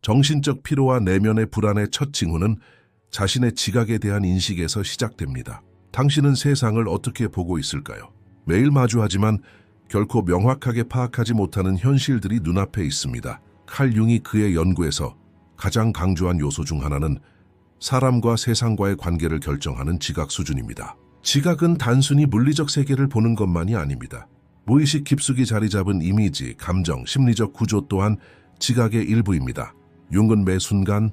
정신적 피로와 내면의 불안의 첫 징후는 자신의 지각에 대한 인식에서 시작됩니다. 당신은 세상을 어떻게 보고 있을까요? 매일 마주하지만 결코 명확하게 파악하지 못하는 현실들이 눈앞에 있습니다. 칼 융이 그의 연구에서 가장 강조한 요소 중 하나는 사람과 세상과의 관계를 결정하는 지각 수준입니다. 지각은 단순히 물리적 세계를 보는 것만이 아닙니다. 무의식 깊숙이 자리 잡은 이미지, 감정, 심리적 구조 또한 지각의 일부입니다. 융은 매 순간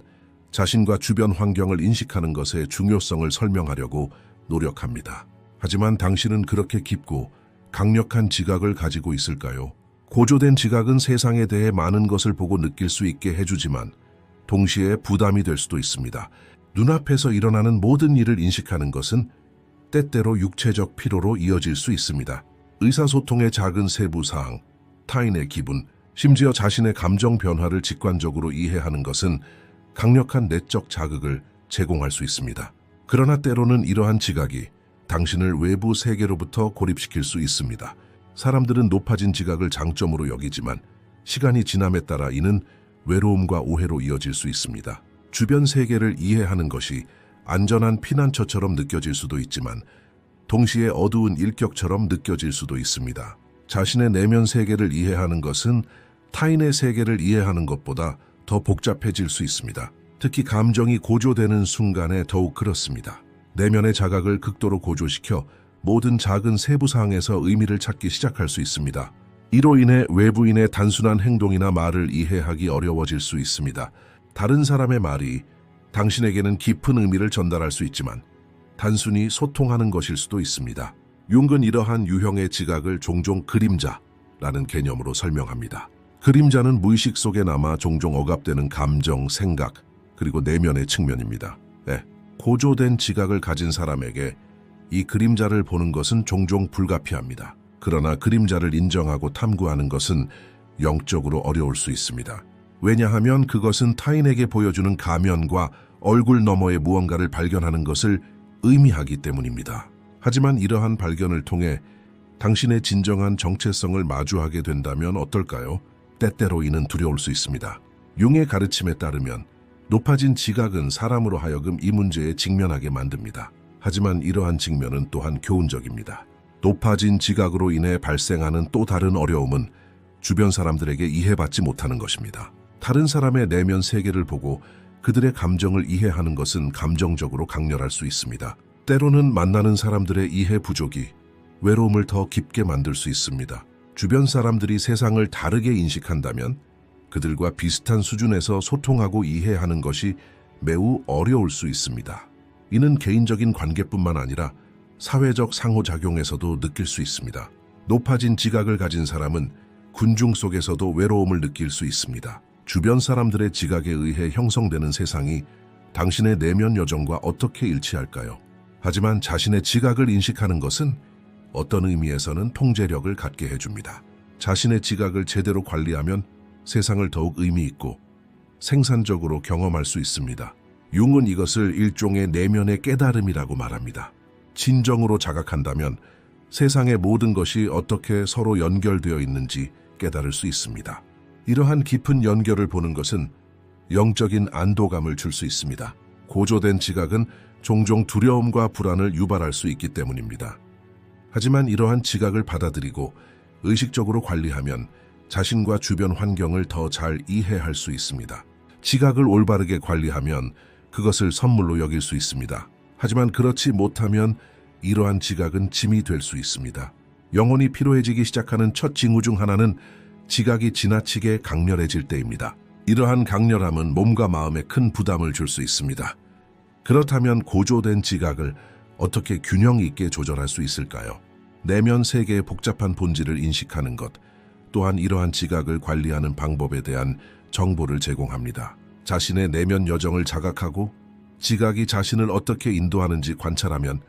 자신과 주변 환경을 인식하는 것의 중요성을 설명하려고 노력합니다. 하지만 당신은 그렇게 깊고 강력한 지각을 가지고 있을까요? 고조된 지각은 세상에 대해 많은 것을 보고 느낄 수 있게 해주지만 동시에 부담이 될 수도 있습니다. 눈앞에서 일어나는 모든 일을 인식하는 것은 때때로 육체적 피로로 이어질 수 있습니다. 의사소통의 작은 세부 사항, 타인의 기분, 심지어 자신의 감정 변화를 직관적으로 이해하는 것은 강력한 내적 자극을 제공할 수 있습니다. 그러나 때로는 이러한 지각이 당신을 외부 세계로부터 고립시킬 수 있습니다. 사람들은 높아진 지각을 장점으로 여기지만 시간이 지남에 따라 이는 외로움과 오해로 이어질 수 있습니다. 주변 세계를 이해하는 것이 안전한 피난처처럼 느껴질 수도 있지만 동시에 어두운 일격처럼 느껴질 수도 있습니다. 자신의 내면 세계를 이해하는 것은 타인의 세계를 이해하는 것보다 더 복잡해질 수 있습니다. 특히 감정이 고조되는 순간에 더욱 그렇습니다. 내면의 자각을 극도로 고조시켜 모든 작은 세부 사항에서 의미를 찾기 시작할 수 있습니다. 이로 인해 외부인의 단순한 행동이나 말을 이해하기 어려워질 수 있습니다. 다른 사람의 말이 당신에게는 깊은 의미를 전달할 수 있지만 단순히 소통하는 것일 수도 있습니다. 융은 이러한 유형의 지각을 종종 그림자라는 개념으로 설명합니다. 그림자는 무의식 속에 남아 종종 억압되는 감정, 생각, 그리고 내면의 측면입니다. 고조된 지각을 가진 사람에게 이 그림자를 보는 것은 종종 불가피합니다. 그러나 그림자를 인정하고 탐구하는 것은 영적으로 어려울 수 있습니다. 왜냐하면 그것은 타인에게 보여주는 가면과 얼굴 너머의 무언가를 발견하는 것을 의미하기 때문입니다. 하지만 이러한 발견을 통해 당신의 진정한 정체성을 마주하게 된다면 어떨까요? 때때로 이는 두려울 수 있습니다. 융의 가르침에 따르면 높아진 지각은 사람으로 하여금 이 문제에 직면하게 만듭니다. 하지만 이러한 직면은 또한 교훈적입니다. 높아진 지각으로 인해 발생하는 또 다른 어려움은 주변 사람들에게 이해받지 못하는 것입니다. 다른 사람의 내면 세계를 보고 그들의 감정을 이해하는 것은 감정적으로 강렬할 수 있습니다. 때로는 만나는 사람들의 이해 부족이 외로움을 더 깊게 만들 수 있습니다. 주변 사람들이 세상을 다르게 인식한다면 그들과 비슷한 수준에서 소통하고 이해하는 것이 매우 어려울 수 있습니다. 이는 개인적인 관계뿐만 아니라 사회적 상호작용에서도 느낄 수 있습니다. 높아진 지각을 가진 사람은 군중 속에서도 외로움을 느낄 수 있습니다. 주변 사람들의 지각에 의해 형성되는 세상이 당신의 내면 여정과 어떻게 일치할까요? 하지만 자신의 지각을 인식하는 것은 어떤 의미에서는 통제력을 갖게 해줍니다. 자신의 지각을 제대로 관리하면 세상을 더욱 의미 있고 생산적으로 경험할 수 있습니다. 융은 이것을 일종의 내면의 깨달음이라고 말합니다. 진정으로 자각한다면 세상의 모든 것이 어떻게 서로 연결되어 있는지 깨달을 수 있습니다. 이러한 깊은 연결을 보는 것은 영적인 안도감을 줄 수 있습니다. 고조된 지각은 종종 두려움과 불안을 유발할 수 있기 때문입니다. 하지만 이러한 지각을 받아들이고 의식적으로 관리하면 자신과 주변 환경을 더 잘 이해할 수 있습니다. 지각을 올바르게 관리하면 그것을 선물로 여길 수 있습니다. 하지만 그렇지 못하면 이러한 지각은 짐이 될 수 있습니다. 영혼이 피로해지기 시작하는 첫 징후 중 하나는 지각이 지나치게 강렬해질 때입니다. 이러한 강렬함은 몸과 마음에 큰 부담을 줄 수 있습니다. 그렇다면 고조된 지각을 어떻게 균형 있게 조절할 수 있을까요? 내면 세계의 복잡한 본질을 인식하는 것, 또한 이러한 지각을 관리하는 방법에 대한 정보를 제공합니다. 자신의 내면 여정을 자각하고 지각이 자신을 어떻게 인도하는지 관찰하면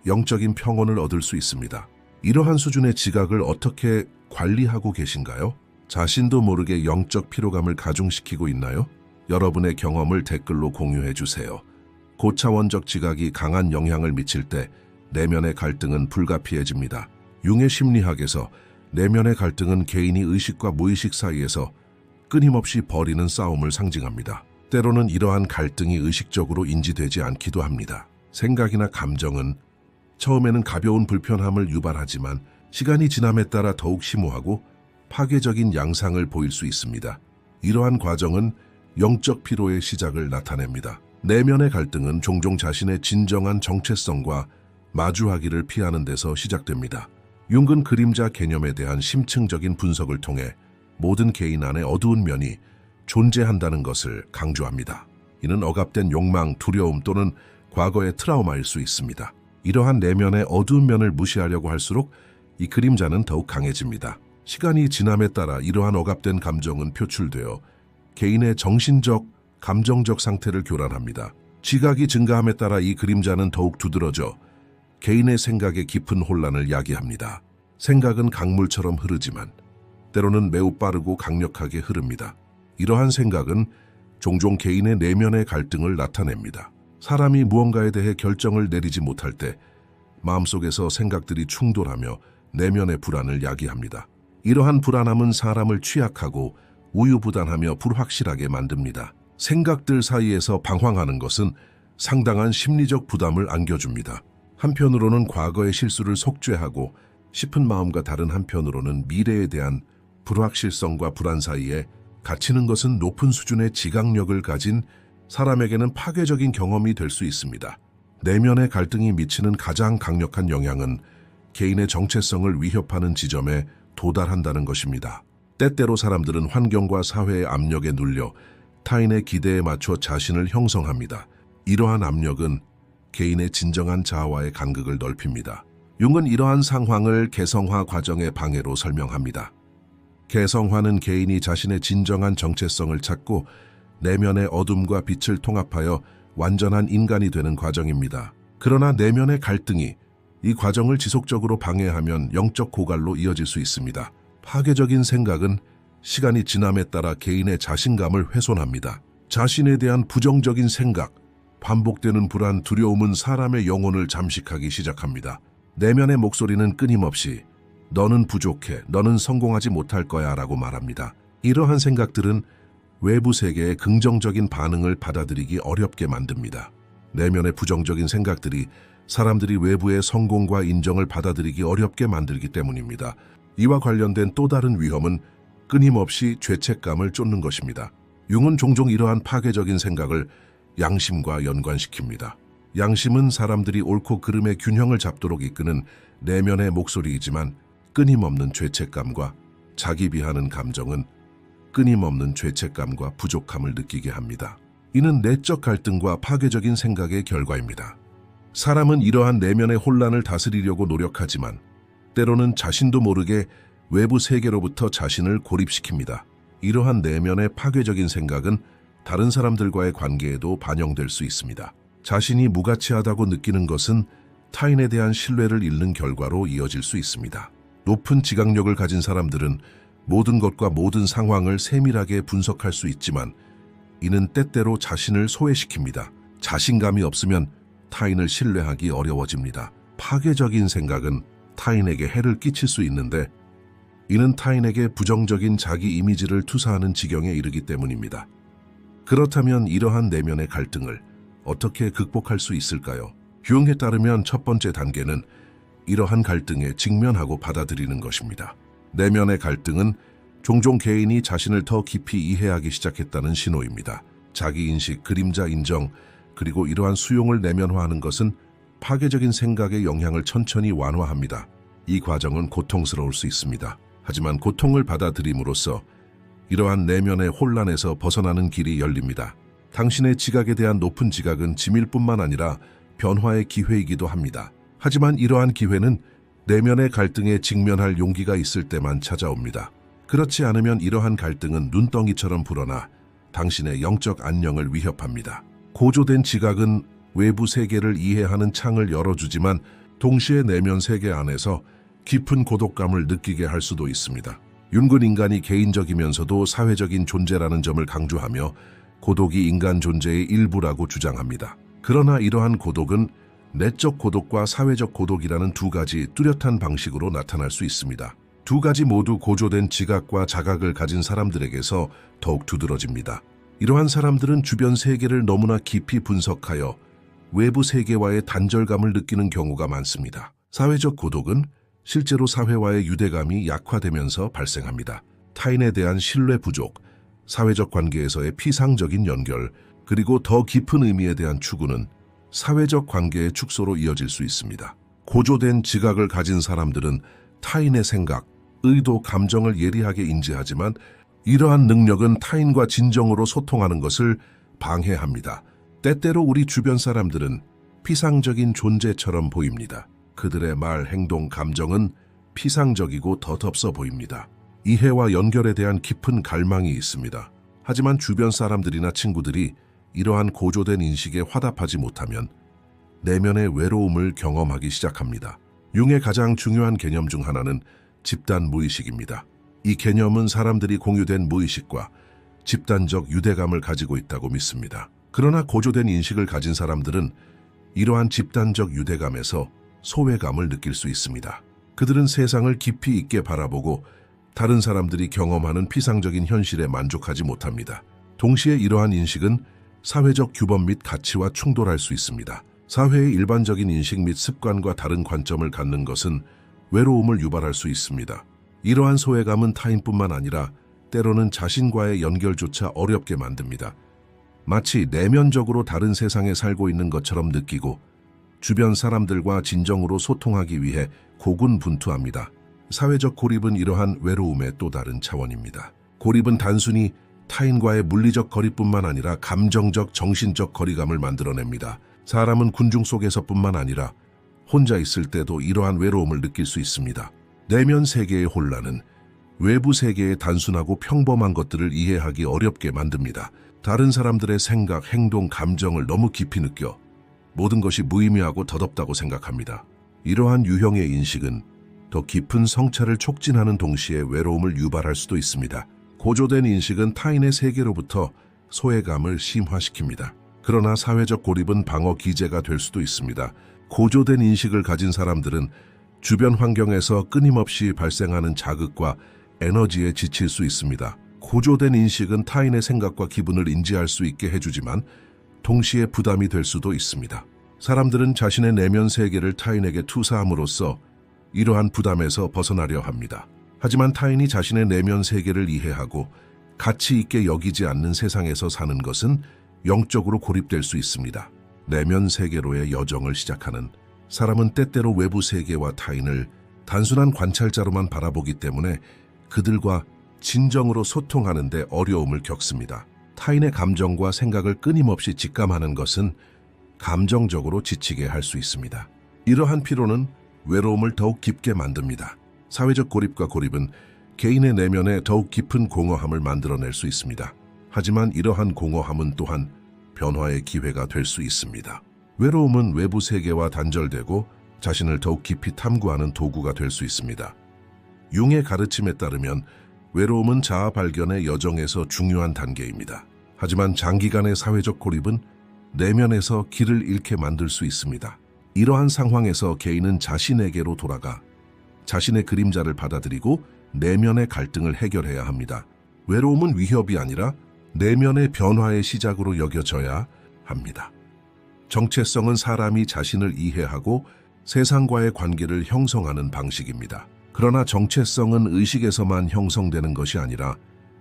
영적인 평온을 얻을 수 있습니다. 이러한 수준의 지각을 어떻게 관리하고 계신가요? 자신도 모르게 영적 피로감을 가중시키고 있나요? 여러분의 경험을 댓글로 공유해 주세요. 고차원적 지각이 강한 영향을 미칠 때 내면의 갈등은 불가피해집니다. 융의 심리학에서 내면의 갈등은 개인이 의식과 무의식 사이에서 끊임없이 벌이는 싸움을 상징합니다. 때로는 이러한 갈등이 의식적으로 인지되지 않기도 합니다. 생각이나 감정은 처음에는 가벼운 불편함을 유발하지만 시간이 지남에 따라 더욱 심오하고 파괴적인 양상을 보일 수 있습니다. 이러한 과정은 영적 피로의 시작을 나타냅니다. 내면의 갈등은 종종 자신의 진정한 정체성과 마주하기를 피하는 데서 시작됩니다. 융은 그림자 개념에 대한 심층적인 분석을 통해 모든 개인 안에 어두운 면이 존재한다는 것을 강조합니다. 이는 억압된 욕망, 두려움 또는 과거의 트라우마일 수 있습니다. 이러한 내면의 어두운 면을 무시하려고 할수록 이 그림자는 더욱 강해집니다. 시간이 지남에 따라 이러한 억압된 감정은 표출되어 개인의 정신적, 감정적 상태를 교란합니다. 지각이 증가함에 따라 이 그림자는 더욱 두드러져 개인의 생각에 깊은 혼란을 야기합니다. 생각은 강물처럼 흐르지만 때로는 매우 빠르고 강력하게 흐릅니다. 이러한 생각은 종종 개인의 내면의 갈등을 나타냅니다. 사람이 무언가에 대해 결정을 내리지 못할 때 마음속에서 생각들이 충돌하며 내면의 불안을 야기합니다. 이러한 불안함은 사람을 취약하고 우유부단하며 불확실하게 만듭니다. 생각들 사이에서 방황하는 것은 상당한 심리적 부담을 안겨줍니다. 한편으로는 과거의 실수를 속죄하고 싶은 마음과 다른 한편으로는 미래에 대한 불확실성과 불안 사이에 갇히는 것은 높은 수준의 지각력을 가진 사람에게는 파괴적인 경험이 될 수 있습니다. 내면의 갈등이 미치는 가장 강력한 영향은 개인의 정체성을 위협하는 지점에 도달한다는 것입니다. 때때로 사람들은 환경과 사회의 압력에 눌려 타인의 기대에 맞춰 자신을 형성합니다. 이러한 압력은 개인의 진정한 자아와의 간극을 넓힙니다. 융은 이러한 상황을 개성화 과정의 방해로 설명합니다. 개성화는 개인이 자신의 진정한 정체성을 찾고 내면의 어둠과 빛을 통합하여 완전한 인간이 되는 과정입니다. 그러나 내면의 갈등이 이 과정을 지속적으로 방해하면 영적 고갈로 이어질 수 있습니다. 파괴적인 생각은 시간이 지남에 따라 개인의 자신감을 훼손합니다. 자신에 대한 부정적인 생각, 반복되는 불안, 두려움은 사람의 영혼을 잠식하기 시작합니다. 내면의 목소리는 끊임없이 너는 부족해, 너는 성공하지 못할 거야 라고 말합니다. 이러한 생각들은 외부 세계의 긍정적인 반응을 받아들이기 어렵게 만듭니다. 내면의 부정적인 생각들이 사람들이 외부의 성공과 인정을 받아들이기 어렵게 만들기 때문입니다. 이와 관련된 또 다른 위험은 끊임없이 죄책감을 쫓는 것입니다. 융은 종종 이러한 파괴적인 생각을 양심과 연관시킵니다. 양심은 사람들이 옳고 그름의 균형을 잡도록 이끄는 내면의 목소리이지만 끊임없는 죄책감과 자기 비하하는 감정은 끊임없는 죄책감과 부족함을 느끼게 합니다. 이는 내적 갈등과 파괴적인 생각의 결과입니다. 사람은 이러한 내면의 혼란을 다스리려고 노력하지만 때로는 자신도 모르게 외부 세계로부터 자신을 고립시킵니다. 이러한 내면의 파괴적인 생각은 다른 사람들과의 관계에도 반영될 수 있습니다. 자신이 무가치하다고 느끼는 것은 타인에 대한 신뢰를 잃는 결과로 이어질 수 있습니다. 높은 지각력을 가진 사람들은 모든 것과 모든 상황을 세밀하게 분석할 수 있지만 이는 때때로 자신을 소외시킵니다. 자신감이 없으면 타인을 신뢰하기 어려워집니다. 파괴적인 생각은 타인에게 해를 끼칠 수 있는데 이는 타인에게 부정적인 자기 이미지를 투사하는 지경에 이르기 때문입니다. 그렇다면 이러한 내면의 갈등을 어떻게 극복할 수 있을까요? 융에 따르면 첫 번째 단계는 이러한 갈등에 직면하고 받아들이는 것입니다. 내면의 갈등은 종종 개인이 자신을 더 깊이 이해하기 시작했다는 신호입니다. 자기인식, 그림자 인정, 그리고 이러한 수용을 내면화하는 것은 파괴적인 생각의 영향을 천천히 완화합니다. 이 과정은 고통스러울 수 있습니다. 하지만 고통을 받아들임으로써 이러한 내면의 혼란에서 벗어나는 길이 열립니다. 당신의 지각에 대한 높은 지각은 짐일뿐만 아니라 변화의 기회이기도 합니다. 하지만 이러한 기회는 내면의 갈등에 직면할 용기가 있을 때만 찾아옵니다. 그렇지 않으면 이러한 갈등은 눈덩이처럼 불어나 당신의 영적 안녕을 위협합니다. 고조된 지각은 외부 세계를 이해하는 창을 열어주지만 동시에 내면 세계 안에서 깊은 고독감을 느끼게 할 수도 있습니다. 융은 인간이 개인적이면서도 사회적인 존재라는 점을 강조하며 고독이 인간 존재의 일부라고 주장합니다. 그러나 이러한 고독은 내적 고독과 사회적 고독이라는 두 가지 뚜렷한 방식으로 나타날 수 있습니다. 두 가지 모두 고조된 지각과 자각을 가진 사람들에게서 더욱 두드러집니다. 이러한 사람들은 주변 세계를 너무나 깊이 분석하여 외부 세계와의 단절감을 느끼는 경우가 많습니다. 사회적 고독은 실제로 사회와의 유대감이 약화되면서 발생합니다. 타인에 대한 신뢰 부족, 사회적 관계에서의 피상적인 연결, 그리고 더 깊은 의미에 대한 추구는 사회적 관계의 축소로 이어질 수 있습니다. 고조된 지각을 가진 사람들은 타인의 생각, 의도, 감정을 예리하게 인지하지만 이러한 능력은 타인과 진정으로 소통하는 것을 방해합니다. 때때로 우리 주변 사람들은 피상적인 존재처럼 보입니다. 그들의 말, 행동, 감정은 피상적이고 덧없어 보입니다. 이해와 연결에 대한 깊은 갈망이 있습니다. 하지만 주변 사람들이나 친구들이 이러한 고조된 인식에 화답하지 못하면 내면의 외로움을 경험하기 시작합니다. 융의 가장 중요한 개념 중 하나는 집단 무의식입니다. 이 개념은 사람들이 공유된 무의식과 집단적 유대감을 가지고 있다고 믿습니다. 그러나 고조된 인식을 가진 사람들은 이러한 집단적 유대감에서 소외감을 느낄 수 있습니다. 그들은 세상을 깊이 있게 바라보고 다른 사람들이 경험하는 피상적인 현실에 만족하지 못합니다. 동시에 이러한 인식은 사회적 규범 및 가치와 충돌할 수 있습니다. 사회의 일반적인 인식 및 습관과 다른 관점을 갖는 것은 외로움을 유발할 수 있습니다. 이러한 소외감은 타인뿐만 아니라 때로는 자신과의 연결조차 어렵게 만듭니다. 마치 내면적으로 다른 세상에 살고 있는 것처럼 느끼고 주변 사람들과 진정으로 소통하기 위해 고군분투합니다. 사회적 고립은 이러한 외로움의 또 다른 차원입니다. 고립은 단순히 타인과의 물리적 거리뿐만 아니라 감정적, 정신적 거리감을 만들어냅니다. 사람은 군중 속에서뿐만 아니라 혼자 있을 때도 이러한 외로움을 느낄 수 있습니다. 내면 세계의 혼란은 외부 세계의 단순하고 평범한 것들을 이해하기 어렵게 만듭니다. 다른 사람들의 생각, 행동, 감정을 너무 깊이 느껴 모든 것이 무의미하고 덧없다고 생각합니다. 이러한 유형의 인식은 더 깊은 성찰을 촉진하는 동시에 외로움을 유발할 수도 있습니다. 고조된 인식은 타인의 세계로부터 소외감을 심화시킵니다. 그러나 사회적 고립은 방어 기제가 될 수도 있습니다. 고조된 인식을 가진 사람들은 주변 환경에서 끊임없이 발생하는 자극과 에너지에 지칠 수 있습니다. 고조된 인식은 타인의 생각과 기분을 인지할 수 있게 해주지만 동시에 부담이 될 수도 있습니다. 사람들은 자신의 내면 세계를 타인에게 투사함으로써 이러한 부담에서 벗어나려 합니다. 하지만 타인이 자신의 내면 세계를 이해하고 가치 있게 여기지 않는 세상에서 사는 것은 영적으로 고립될 수 있습니다. 내면 세계로의 여정을 시작하는 사람은 때때로 외부 세계와 타인을 단순한 관찰자로만 바라보기 때문에 그들과 진정으로 소통하는 데 어려움을 겪습니다. 타인의 감정과 생각을 끊임없이 직감하는 것은 감정적으로 지치게 할 수 있습니다. 이러한 피로는 외로움을 더욱 깊게 만듭니다. 사회적 고립과 고립은 개인의 내면에 더욱 깊은 공허함을 만들어낼 수 있습니다. 하지만 이러한 공허함은 또한 변화의 기회가 될 수 있습니다. 외로움은 외부 세계와 단절되고 자신을 더욱 깊이 탐구하는 도구가 될 수 있습니다. 융의 가르침에 따르면 외로움은 자아 발견의 여정에서 중요한 단계입니다. 하지만 장기간의 사회적 고립은 내면에서 길을 잃게 만들 수 있습니다. 이러한 상황에서 개인은 자신에게로 돌아가 자신의 그림자를 받아들이고 내면의 갈등을 해결해야 합니다. 외로움은 위협이 아니라 내면의 변화의 시작으로 여겨져야 합니다. 정체성은 사람이 자신을 이해하고 세상과의 관계를 형성하는 방식입니다. 그러나 정체성은 의식에서만 형성되는 것이 아니라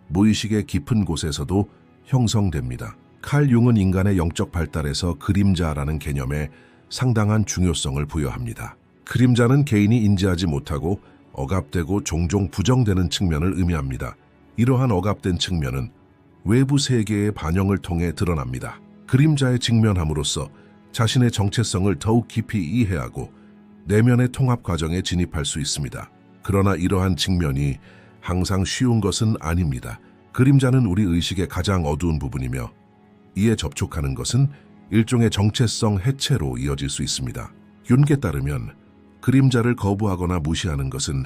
무의식의 깊은 곳에서도 형성됩니다. 칼 융은 인간의 영적 발달에서 그림자라는 개념에 상당한 중요성을 부여합니다. 그림자는 개인이 인지하지 못하고 억압되고 종종 부정되는 측면을 의미합니다. 이러한 억압된 측면은 외부 세계의 반영을 통해 드러납니다. 그림자에 직면함으로써 자신의 정체성을 더욱 깊이 이해하고 내면의 통합 과정에 진입할 수 있습니다. 그러나 이러한 측면이 항상 쉬운 것은 아닙니다. 그림자는 우리 의식의 가장 어두운 부분이며 이에 접촉하는 것은 일종의 정체성 해체로 이어질 수 있습니다. 윤게 따르면 그림자를 거부하거나 무시하는 것은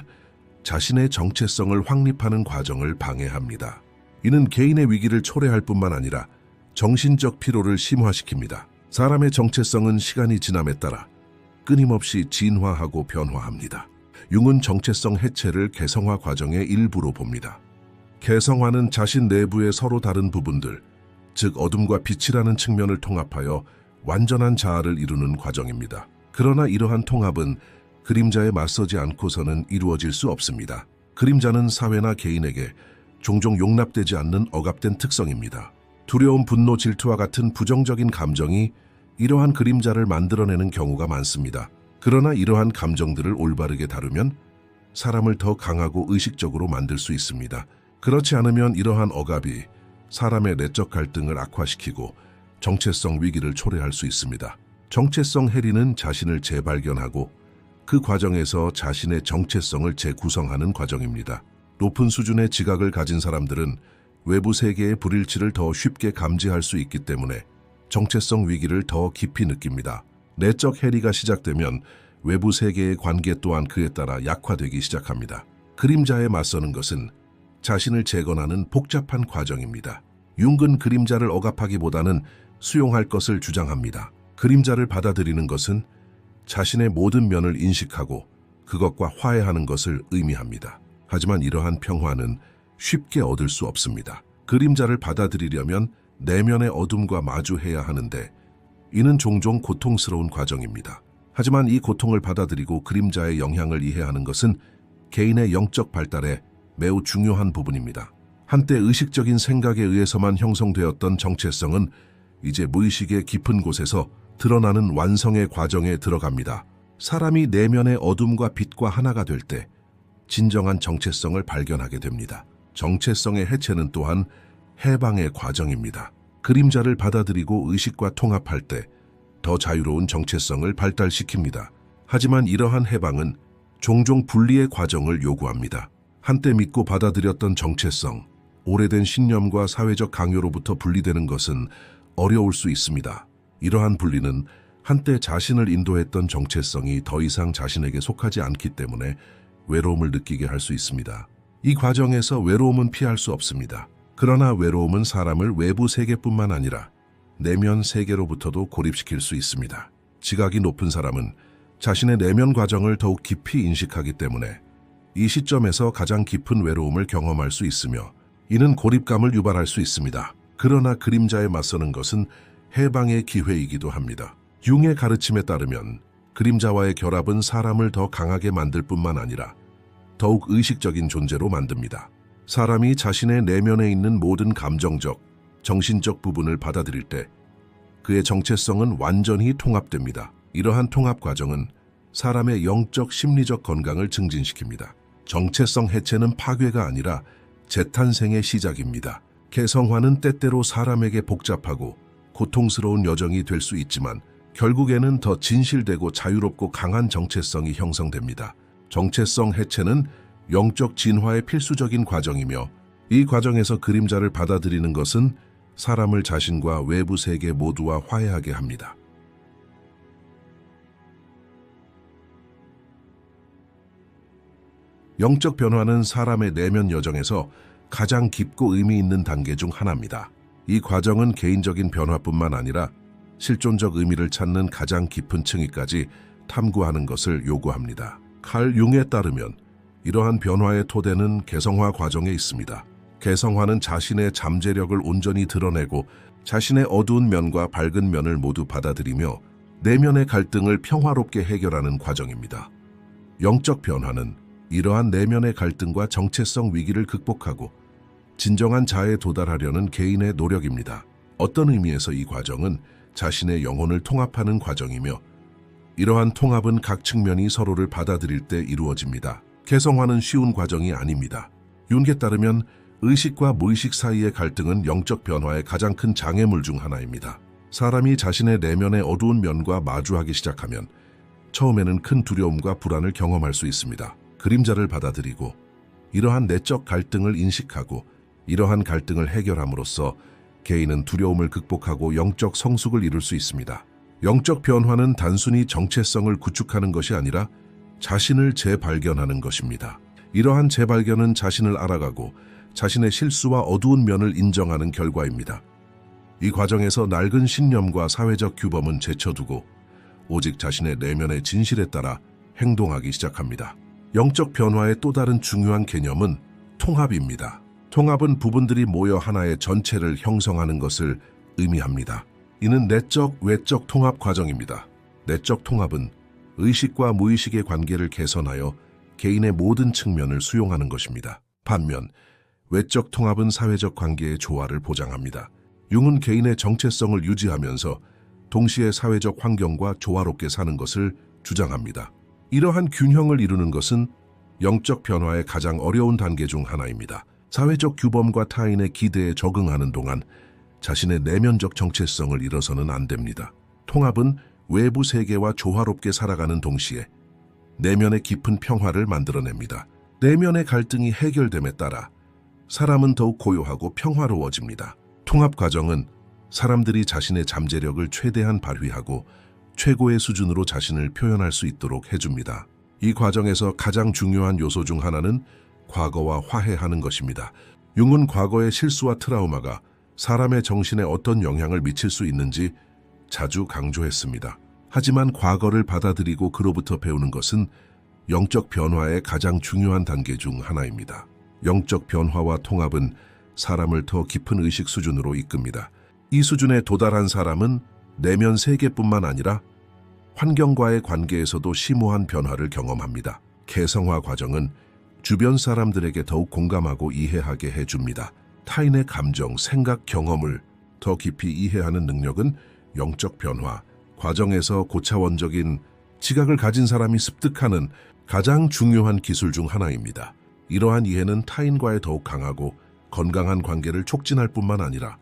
자신의 정체성을 확립하는 과정을 방해합니다. 이는 개인의 위기를 초래할 뿐만 아니라 정신적 피로를 심화시킵니다. 사람의 정체성은 시간이 지남에 따라 끊임없이 진화하고 변화합니다. 융은 정체성 해체를 개성화 과정의 일부로 봅니다. 개성화는 자신 내부의 서로 다른 부분들, 즉 어둠과 빛이라는 측면을 통합하여 완전한 자아를 이루는 과정입니다. 그러나 이러한 통합은 그림자에 맞서지 않고서는 이루어질 수 없습니다. 그림자는 사회나 개인에게 종종 용납되지 않는 억압된 특성입니다. 두려움, 분노, 질투와 같은 부정적인 감정이 이러한 그림자를 만들어내는 경우가 많습니다. 그러나 이러한 감정들을 올바르게 다루면 사람을 더 강하고 의식적으로 만들 수 있습니다. 그렇지 않으면 이러한 억압이 사람의 내적 갈등을 악화시키고 정체성 위기를 초래할 수 있습니다. 정체성 해리는 자신을 재발견하고 그 과정에서 자신의 정체성을 재구성하는 과정입니다. 높은 수준의 지각을 가진 사람들은 외부 세계의 불일치를 더 쉽게 감지할 수 있기 때문에 정체성 위기를 더 깊이 느낍니다. 내적 해리가 시작되면 외부 세계의 관계 또한 그에 따라 약화되기 시작합니다. 그림자에 맞서는 것은 자신을 재건하는 복잡한 과정입니다. 융은 그림자를 억압하기보다는 수용할 것을 주장합니다. 그림자를 받아들이는 것은 자신의 모든 면을 인식하고 그것과 화해하는 것을 의미합니다. 하지만 이러한 평화는 쉽게 얻을 수 없습니다. 그림자를 받아들이려면 내면의 어둠과 마주해야 하는데 이는 종종 고통스러운 과정입니다. 하지만 이 고통을 받아들이고 그림자의 영향을 이해하는 것은 개인의 영적 발달에 매우 중요한 부분입니다. 한때 의식적인 생각에 의해서만 형성되었던 정체성은 이제 무의식의 깊은 곳에서 드러나는 완성의 과정에 들어갑니다. 사람이 내면의 어둠과 빛과 하나가 될 때 진정한 정체성을 발견하게 됩니다. 정체성의 해체는 또한 해방의 과정입니다. 그림자를 받아들이고 의식과 통합할 때 더 자유로운 정체성을 발달시킵니다. 하지만 이러한 해방은 종종 분리의 과정을 요구합니다. 한때 믿고 받아들였던 정체성, 오래된 신념과 사회적 강요로부터 분리되는 것은 어려울 수 있습니다. 이러한 분리는 한때 자신을 인도했던 정체성이 더 이상 자신에게 속하지 않기 때문에 외로움을 느끼게 할 수 있습니다. 이 과정에서 외로움은 피할 수 없습니다. 그러나 외로움은 사람을 외부 세계뿐만 아니라 내면 세계로부터도 고립시킬 수 있습니다. 지각이 높은 사람은 자신의 내면 과정을 더욱 깊이 인식하기 때문에 이 시점에서 가장 깊은 외로움을 경험할 수 있으며 이는 고립감을 유발할 수 있습니다. 그러나 그림자에 맞서는 것은 해방의 기회이기도 합니다. 융의 가르침에 따르면 그림자와의 결합은 사람을 더 강하게 만들 뿐만 아니라 더욱 의식적인 존재로 만듭니다. 사람이 자신의 내면에 있는 모든 감정적, 정신적 부분을 받아들일 때 그의 정체성은 완전히 통합됩니다. 이러한 통합 과정은 사람의 영적, 심리적 건강을 증진시킵니다. 정체성 해체는 파괴가 아니라 재탄생의 시작입니다. 개성화는 때때로 사람에게 복잡하고 고통스러운 여정이 될 수 있지만 결국에는 더 진실되고 자유롭고 강한 정체성이 형성됩니다. 정체성 해체는 영적 진화의 필수적인 과정이며 이 과정에서 그림자를 받아들이는 것은 사람을 자신과 외부 세계 모두와 화해하게 합니다. 영적 변화는 사람의 내면 여정에서 가장 깊고 의미 있는 단계 중 하나입니다. 이 과정은 개인적인 변화뿐만 아니라 실존적 의미를 찾는 가장 깊은 층위까지 탐구하는 것을 요구합니다. 칼 융에 따르면 이러한 변화의 토대는 개성화 과정에 있습니다. 개성화는 자신의 잠재력을 온전히 드러내고 자신의 어두운 면과 밝은 면을 모두 받아들이며 내면의 갈등을 평화롭게 해결하는 과정입니다. 영적 변화는 이러한 내면의 갈등과 정체성 위기를 극복하고 진정한 자아에 도달하려는 개인의 노력입니다. 어떤 의미에서 이 과정은 자신의 영혼을 통합하는 과정이며 이러한 통합은 각 측면이 서로를 받아들일 때 이루어집니다. 개성화는 쉬운 과정이 아닙니다. 융에 따르면 의식과 무의식 사이의 갈등은 영적 변화의 가장 큰 장애물 중 하나입니다. 사람이 자신의 내면의 어두운 면과 마주하기 시작하면 처음에는 큰 두려움과 불안을 경험할 수 있습니다. 그림자를 받아들이고 이러한 내적 갈등을 인식하고 이러한 갈등을 해결함으로써 개인은 두려움을 극복하고 영적 성숙을 이룰 수 있습니다. 영적 변화는 단순히 정체성을 구축하는 것이 아니라 자신을 재발견하는 것입니다. 이러한 재발견은 자신을 알아가고 자신의 실수와 어두운 면을 인정하는 결과입니다. 이 과정에서 낡은 신념과 사회적 규범은 제쳐두고 오직 자신의 내면의 진실에 따라 행동하기 시작합니다. 영적 변화의 또 다른 중요한 개념은 통합입니다. 통합은 부분들이 모여 하나의 전체를 형성하는 것을 의미합니다. 이는 내적, 외적 통합 과정입니다. 내적 통합은 의식과 무의식의 관계를 개선하여 개인의 모든 측면을 수용하는 것입니다. 반면 외적 통합은 사회적 관계의 조화를 보장합니다. 융은 개인의 정체성을 유지하면서 동시에 사회적 환경과 조화롭게 사는 것을 주장합니다. 이러한 균형을 이루는 것은 영적 변화의 가장 어려운 단계 중 하나입니다. 사회적 규범과 타인의 기대에 적응하는 동안 자신의 내면적 정체성을 잃어서는 안 됩니다. 통합은 외부 세계와 조화롭게 살아가는 동시에 내면의 깊은 평화를 만들어냅니다. 내면의 갈등이 해결됨에 따라 사람은 더욱 고요하고 평화로워집니다. 통합 과정은 사람들이 자신의 잠재력을 최대한 발휘하고 최고의 수준으로 자신을 표현할 수 있도록 해줍니다. 이 과정에서 가장 중요한 요소 중 하나는 과거와 화해하는 것입니다. 융은 과거의 실수와 트라우마가 사람의 정신에 어떤 영향을 미칠 수 있는지 자주 강조했습니다. 하지만 과거를 받아들이고 그로부터 배우는 것은 영적 변화의 가장 중요한 단계 중 하나입니다. 영적 변화와 통합은 사람을 더 깊은 의식 수준으로 이끕니다. 이 수준에 도달한 사람은 내면 세계뿐만 아니라 환경과의 관계에서도 심오한 변화를 경험합니다. 개성화 과정은 주변 사람들에게 더욱 공감하고 이해하게 해줍니다. 타인의 감정, 생각, 경험을 더 깊이 이해하는 능력은 영적 변화 과정에서 고차원적인 지각을 가진 사람이 습득하는 가장 중요한 기술 중 하나입니다. 이러한 이해는 타인과의 더욱 강하고 건강한 관계를 촉진할 뿐만 아니라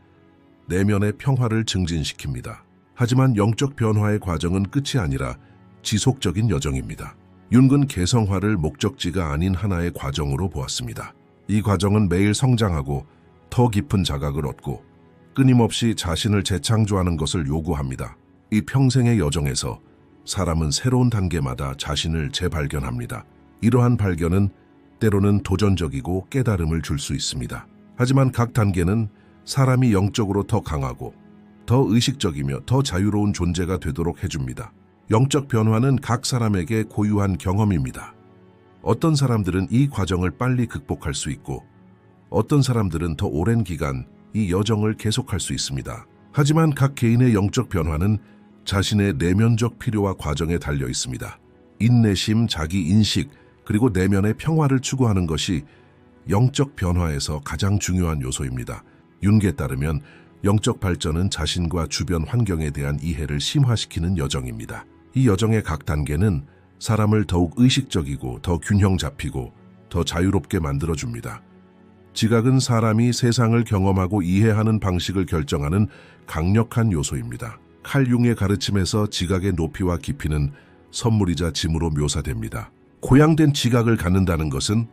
내면의 평화를 증진시킵니다. 하지만 영적 변화의 과정은 끝이 아니라 지속적인 여정입니다. 융은 개성화를 목적지가 아닌 하나의 과정으로 보았습니다. 이 과정은 매일 성장하고 더 깊은 자각을 얻고 끊임없이 자신을 재창조하는 것을 요구합니다. 이 평생의 여정에서 사람은 새로운 단계마다 자신을 재발견합니다. 이러한 발견은 때로는 도전적이고 깨달음을 줄 수 있습니다. 하지만 각 단계는 사람이 영적으로 더 강하고 더 의식적이며 더 자유로운 존재가 되도록 해줍니다. 영적 변화는 각 사람에게 고유한 경험입니다. 어떤 사람들은 이 과정을 빨리 극복할 수 있고 어떤 사람들은 더 오랜 기간 이 여정을 계속할 수 있습니다. 하지만 각 개인의 영적 변화는 자신의 내면적 필요와 과정에 달려 있습니다. 인내심, 자기 인식, 그리고 내면의 평화를 추구하는 것이 영적 변화에서 가장 중요한 요소입니다. 융에 따르면 영적 발전은 자신과 주변 환경에 대한 이해를 심화시키는 여정입니다. 이 여정의 각 단계는 사람을 더욱 의식적이고 더 균형 잡히고 더 자유롭게 만들어줍니다. 지각은 사람이 세상을 경험하고 이해하는 방식을 결정하는 강력한 요소입니다. 칼 융의 가르침에서 지각의 높이와 깊이는 선물이자 짐으로 묘사됩니다. 고양된 지각을 갖는다는 것은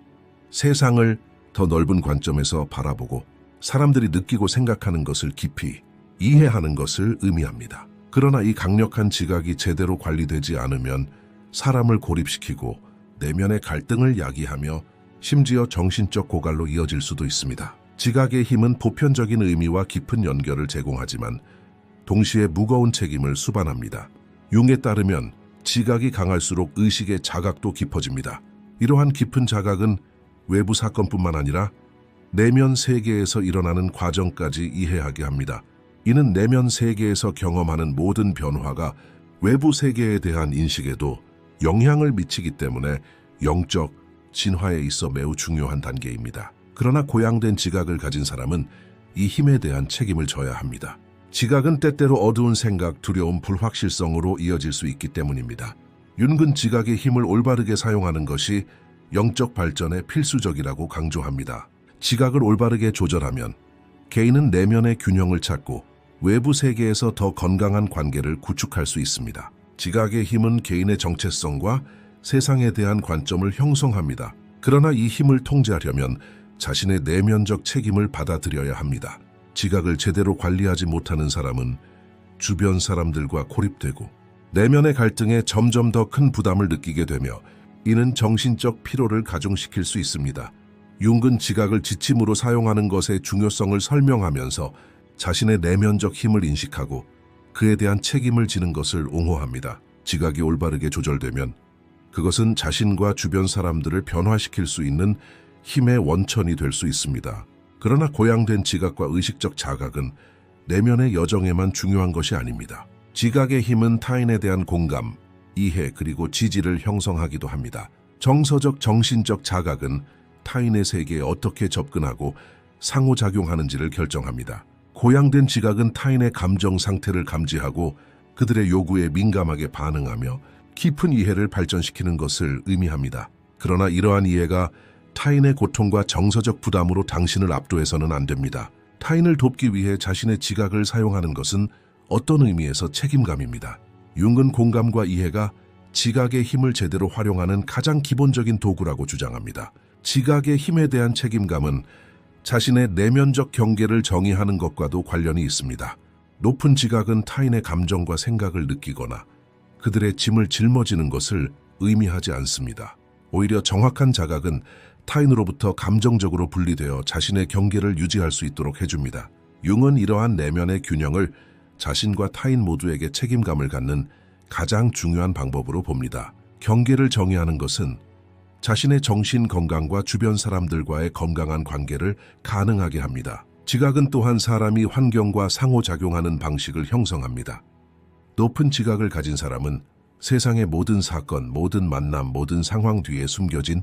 세상을 더 넓은 관점에서 바라보고 사람들이 느끼고 생각하는 것을 깊이 이해하는 것을 의미합니다. 그러나 이 강력한 지각이 제대로 관리되지 않으면 사람을 고립시키고 내면의 갈등을 야기하며 심지어 정신적 고갈로 이어질 수도 있습니다. 지각의 힘은 보편적인 의미와 깊은 연결을 제공하지만 동시에 무거운 책임을 수반합니다. 융에 따르면 지각이 강할수록 의식의 자각도 깊어집니다. 이러한 깊은 자각은 외부 사건뿐만 아니라 내면 세계에서 일어나는 과정까지 이해하게 합니다. 이는 내면 세계에서 경험하는 모든 변화가 외부 세계에 대한 인식에도 영향을 미치기 때문에 영적 진화에 있어 매우 중요한 단계입니다. 그러나 고양된 지각을 가진 사람은 이 힘에 대한 책임을 져야 합니다. 지각은 때때로 어두운 생각, 두려움, 불확실성으로 이어질 수 있기 때문입니다. 융은 지각의 힘을 올바르게 사용하는 것이 영적 발전에 필수적이라고 강조합니다. 지각을 올바르게 조절하면 개인은 내면의 균형을 찾고 외부 세계에서 더 건강한 관계를 구축할 수 있습니다. 지각의 힘은 개인의 정체성과 세상에 대한 관점을 형성합니다. 그러나 이 힘을 통제하려면 자신의 내면적 책임을 받아들여야 합니다. 지각을 제대로 관리하지 못하는 사람은 주변 사람들과 고립되고 내면의 갈등에 점점 더 큰 부담을 느끼게 되며 이는 정신적 피로를 가중시킬 수 있습니다. 융은 지각을 지침으로 사용하는 것의 중요성을 설명하면서 자신의 내면적 힘을 인식하고 그에 대한 책임을 지는 것을 옹호합니다. 지각이 올바르게 조절되면 그것은 자신과 주변 사람들을 변화시킬 수 있는 힘의 원천이 될 수 있습니다. 그러나 고양된 지각과 의식적 자각은 내면의 여정에만 중요한 것이 아닙니다. 지각의 힘은 타인에 대한 공감, 이해 그리고 지지를 형성하기도 합니다. 정서적 정신적 자각은 타인의 세계에 어떻게 접근하고 상호작용하는지를 결정합니다. 고양된 지각은 타인의 감정 상태를 감지하고 그들의 요구에 민감하게 반응하며 깊은 이해를 발전시키는 것을 의미합니다. 그러나 이러한 이해가 타인의 고통과 정서적 부담으로 당신을 압도해서는 안 됩니다. 타인을 돕기 위해 자신의 지각을 사용하는 것은 어떤 의미에서 책임감입니다. 융은 공감과 이해가 지각의 힘을 제대로 활용하는 가장 기본적인 도구라고 주장합니다. 지각의 힘에 대한 책임감은 자신의 내면적 경계를 정의하는 것과도 관련이 있습니다. 높은 지각은 타인의 감정과 생각을 느끼거나 그들의 짐을 짊어지는 것을 의미하지 않습니다. 오히려 정확한 자각은 타인으로부터 감정적으로 분리되어 자신의 경계를 유지할 수 있도록 해줍니다. 융은 이러한 내면의 균형을 자신과 타인 모두에게 책임감을 갖는 가장 중요한 방법으로 봅니다. 경계를 정의하는 것은 자신의 정신 건강과 주변 사람들과의 건강한 관계를 가능하게 합니다. 지각은 또한 사람이 환경과 상호작용하는 방식을 형성합니다. 높은 지각을 가진 사람은 세상의 모든 사건, 모든 만남, 모든 상황 뒤에 숨겨진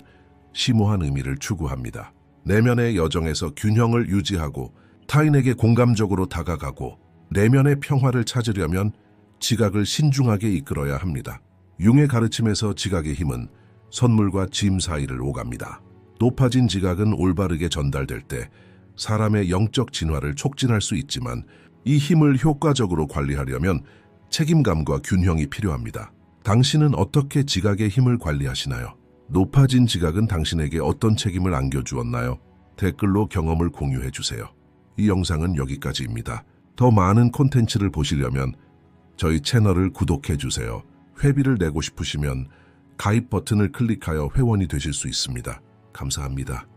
심오한 의미를 추구합니다. 내면의 여정에서 균형을 유지하고 타인에게 공감적으로 다가가고 내면의 평화를 찾으려면 지각을 신중하게 이끌어야 합니다. 융의 가르침에서 지각의 힘은 선물과 짐 사이를 오갑니다. 높아진 지각은 올바르게 전달될 때 사람의 영적 진화를 촉진할 수 있지만 이 힘을 효과적으로 관리하려면 책임감과 균형이 필요합니다. 당신은 어떻게 지각의 힘을 관리하시나요? 높아진 지각은 당신에게 어떤 책임을 안겨주었나요? 댓글로 경험을 공유해 주세요. 이 영상은 여기까지입니다. 더 많은 콘텐츠를 보시려면 저희 채널을 구독해 주세요. 회비를 내고 싶으시면 가입 버튼을 클릭하여 회원이 되실 수 있습니다. 감사합니다.